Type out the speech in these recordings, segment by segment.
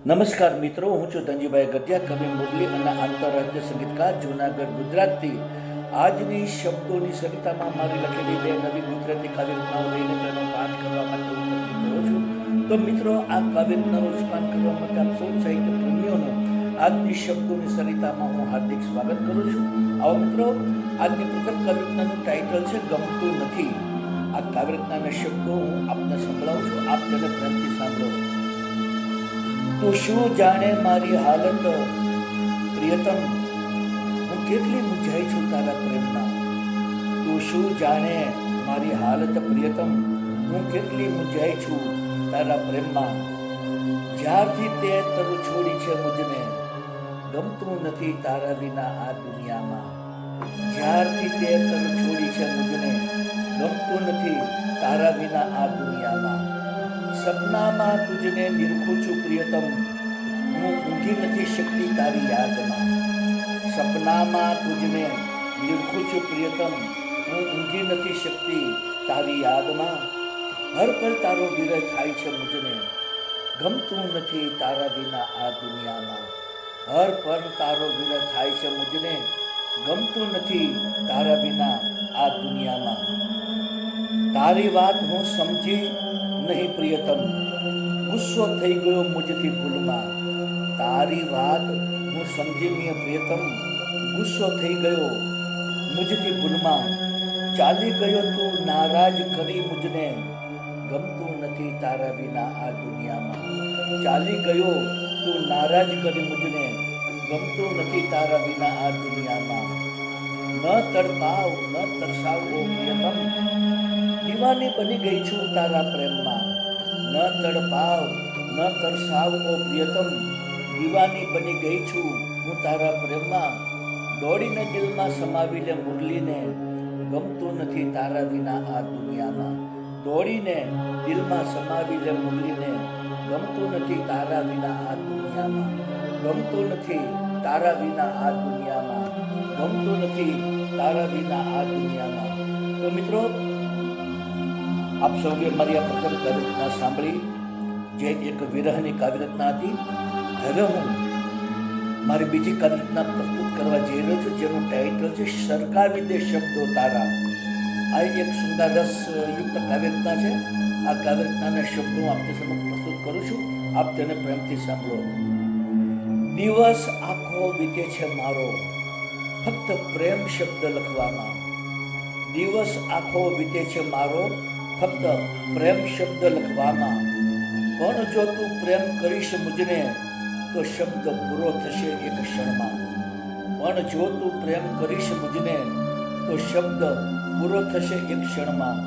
નમસ્કાર મિત્રો, હું છું ધનજીભાઈ ગઢિયા, કવિ મુરલી અને આંતરરાષ્ટ્રીય સંગીતકાર જૂનાગઢ ગુજરાતથી. આજની શબ્દોની સરિતામાં મારી લખેલી બે નવી ગુજરાતી કાવ્યરચનાઓ લઈને તેનો પાઠ કરવા માટે ઉપસ્થિત થયો છું. તો મિત્રો, આ કાવ્યરચનાનું સ્પાન કરવા માટે આપ સૌ સાહિત્ય પ્રેમીઓનું આજની શબ્દોની સરિતામાં હું હાર્દિક સ્વાગત કરું છું. આવો મિત્રો, આજની પ્રથમ કાવ્યરચનાનું ટાઇટલ છે ગમતું નથી. આ કાવ્યરચનાના શબ્દો હું આપને સંભળાવું છું, આપ તેને પ્રેમથી સાંભળો. તું શું જાણે મારી હાલત પ્રિયતમ, હું કેટલી મૂંઝાઈ છું તારા પ્રેમમાં. તું શું જાણે મારી હાલત પ્રિયતમ, હું કેટલી મૂંઝાઈ છું તારા પ્રેમમાં. જ્યારથી તે તરુ છોડી છે મુજને, ગમતું નથી તારા વિના આ દુનિયામાં. જ્યારથી તે તરુ છોડી છે મુજને, ગમતું નથી તારા વિના આ દુનિયામાં. સપનામાં તુજને નિરખું છું પ્રિયતમ, હું ઊંઘી નથી શકતી તારી યાદમાં. સપનામાં તુજને નિરખું છું પ્રિયતમ, હું ઊંઘી નથી શકતી તારી યાદમાં. હર પલ તારો વિરહ થાય છે મુજને, ગમતું નથી તારા વિના આ દુનિયામાં. હર પલ તારો વિરહ થાય છે મુજને, ગમતું નથી તારા વિના આ દુનિયામાં. તારી વાત હું સમજી નહીં પ્રિયતમ, ગુસ્સો થઈ ગયો મુજથી ભૂલમાં. તારી વાત હું સમજી નહીં પ્રિયતમ, ગુસ્સો થઈ ગયો મુજથી ભૂલમાં. ચાલી ગયો તું નારાજ કરી મુજને, ગમતું નથી તારા વિના આ દુનિયામાં. ચાલી ગયો તું નારાજ કરી મુજને, ગમતું નથી તારા વિના આ દુનિયામાં. ન તડપાવ ન તરસાવ ઓ પ્રિયતમ, દીવાની બની ગઈ છું તારા પ્રેમમાં. ન તડપાવ ન તરસાવ ઓ પ્રિયતમ, દીવાની બની ગઈ છું હું તારા પ્રેમમાં. દોડીને દિલમાં સમાવી લે મુરલીને, ગમતું નથી તારા વિના આ દુનિયામાં. દોડીને દિલમાં સમાવી લે મુરલીને, ગમતું નથી તારા વિના આ દુનિયામાં. ગમતું નથી તારા વિના આ દુનિયામાં. ગમતું નથી તારા વિના આ દુનિયામાં. તો મિત્રો, આપ સૌએ મારી આ પ્રથમ કાવ્યરચના સાંભળી, જે એક વિરહની કાવ્યરચના હતી. હવે હું મારી બીજી કાવ્યરચના પ્રસ્તુત કરવા જઈ રહ્યો છું, જેનું ટાઇટલ છે સરકાવી દે શબ્દો તારા. આ એક સુંદર રસયુક્ત કાવ્યરચના છે. આ કાવ્યરચનાના શબ્દો હું આપની સમક્ષ પ્રસ્તુત કરું છું, આપ તેને પ્રેમથી સાંભળો. દિવસ આખો વીતે છે મારો ફક્ત પ્રેમ શબ્દ લખવામાં. દિવસ આખો વીતે છે મારો ફક્ત પ્રેમ શબ્દ લખવામાં. પણ જો તું પ્રેમ કરીશ મુજને, તો શબ્દ પૂરો થશે એક ક્ષણમાં. પણ જો તું પ્રેમ કરીશ મુજને, તો શબ્દ પૂરો થશે એક ક્ષણમાં.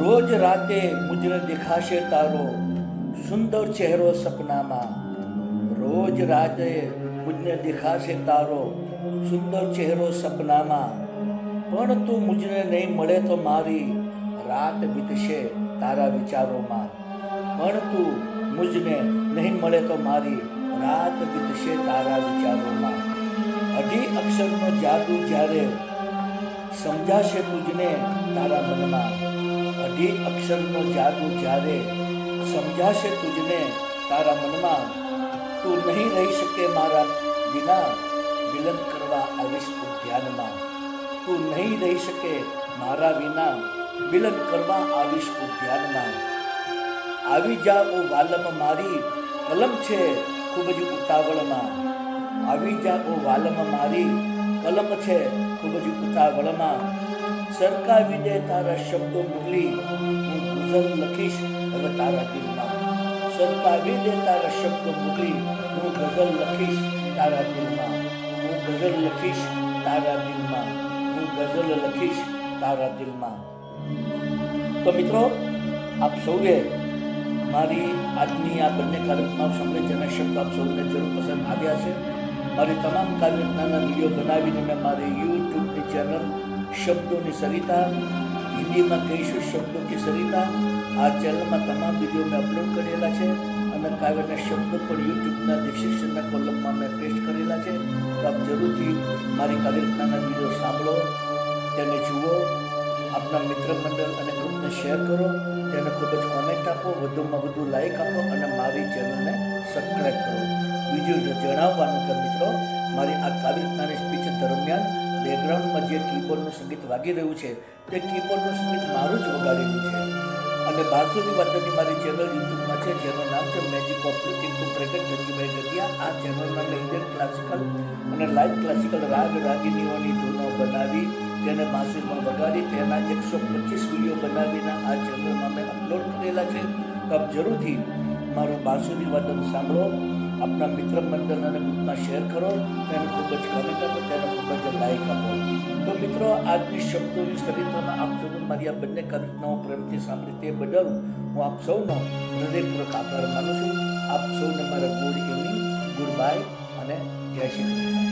રોજ રાતે મુજને દેખાશે તારો સુંદર ચહેરો સપનામાં. રોજ રાતે મુજને દેખાશે તારો સુંદર ચહેરો સપનામાં. પણ તું મુજને નહીં મળે તો મારી રાત વીતશે તારા વિચારોમાં. પણ તું મુજને નહીં મળે તો મારી રાત વીતશે તારા વિચારોમાં. અઢી અક્ષરનો જાદુ જ્યારે સમજાશે તુજને તારા મનમાં. અઢી અક્ષરનો જાદુ જ્યારે સમજાશે તુજને તારા મનમાં. તું નહીં રહી શકે મારા વિના, વિલન કરવા આવીશ તું ધ્યાનમાં. તું નહીં રહી શકે મારા વિના, વિલન કરવા આવીશ તું ધ્યાનમાં. આવી જા ઓ વાલમ મારી, કલમ છે ખૂબ જ ઉતાવળમાં. આવી જા ઓ વાલમ મારી, કલમ છે ખૂબ જ ઉતાવળમાં. સરકાવી દે તારા શબ્દો મુરલી, હું ગુઝલ લખીશ હવે તારા દિલમાં. સરકાવી દે તારા શબ્દો મુરલી, હું ગઝલ લખીશ તારા દિલમાં. હું ગઝલ લખીશ તારા દિલમાં. હું ગઝલ લખીશ તારા દિલમાં. તો મિત્રો, આપ સૌએ મારી આજની આ બંને કાવ્યરચનાઓ સાંભળી, જેના શબ્દ આપ સૌને જરૂર પસંદ આવ્યા છે. મારી તમામ કાવ્યરચનાના વિડીયો બનાવીને મેં મારી યુટ્યુબની ચેનલ શબ્દોની સરિતા, હિન્દીમાં કહીશું શબ્દો કી સરિતા, આ ચેનલમાં તમામ વિડીયો મેં અપલોડ કરેલા છે. અને કાવ્યના શબ્દો પણ યુટ્યુબના ડિસ્ક્રિપ્શનના કોલમમાં મેં પેસ્ટ કરેલા છે. તો આપ જરૂરથી મારી કાવ્યરચનાના વિડીયો સાંભળો, તેને જુઓ, આપના મિત્ર મંડળ અને ગ્રુપને શેર કરો, તેને ખૂબ જ કોમેન્ટ આપો, વધુમાં વધુ લાઈક આપો અને મારી ચેનલને સબસ્ક્રાઈબ બીજું જણાવવાનું કે મિત્રો, મારી આ કાવ્યરચનાની સ્પીચ દરમિયાન બેકગ્રાઉન્ડમાં જે કીબોર્ડનું સંગીત વાગી રહ્યું છે તે કીબોર્ડનું સંગીત મારું જ વગાડેલું છે. અને બાંસુરી વાદનની મારી ચેનલ યુટ્યુબમાં છે, જેનું નામ છે મેજિક ઓફ લિટિલ પ્રગટ ધનજીભાઈ ગઢિયા. આ ચેનલમાં મેં ઇન્ડિયન ક્લાસિકલ અને લાઇવ ક્લાસિકલ રાગ રાગિનીઓની ધૂનો બનાવી તેને બાંસુરીમાં વગાડી તેના 125 વિડીયો બનાવીને આ ચેનલમાં મેં અપલોડ કરેલા છે. તો આપ જરૂરથી મારું બાંસુરી વાદન સાંભળો, આપણા મિત્ર મંડળ અને ગ્રુપમાં શેર કરો, તેને ખૂબ જ કમેન્ટ આપો, તેને ખૂબ જ લાઈક આપો. તો મિત્રો, આજની શબ્દોની સરિતામાં આપ સૌને મારી આ બંને કવિતાઓ પ્રેમથી સાંભળી તે બદલ હું આપ સૌનો હૃદયપૂર્વક આભાર માનું છું. આપ સૌને મારા ગુડ ઇવનિંગ, ગુડ બાય અને જય શ્રી કૃષ્ણ.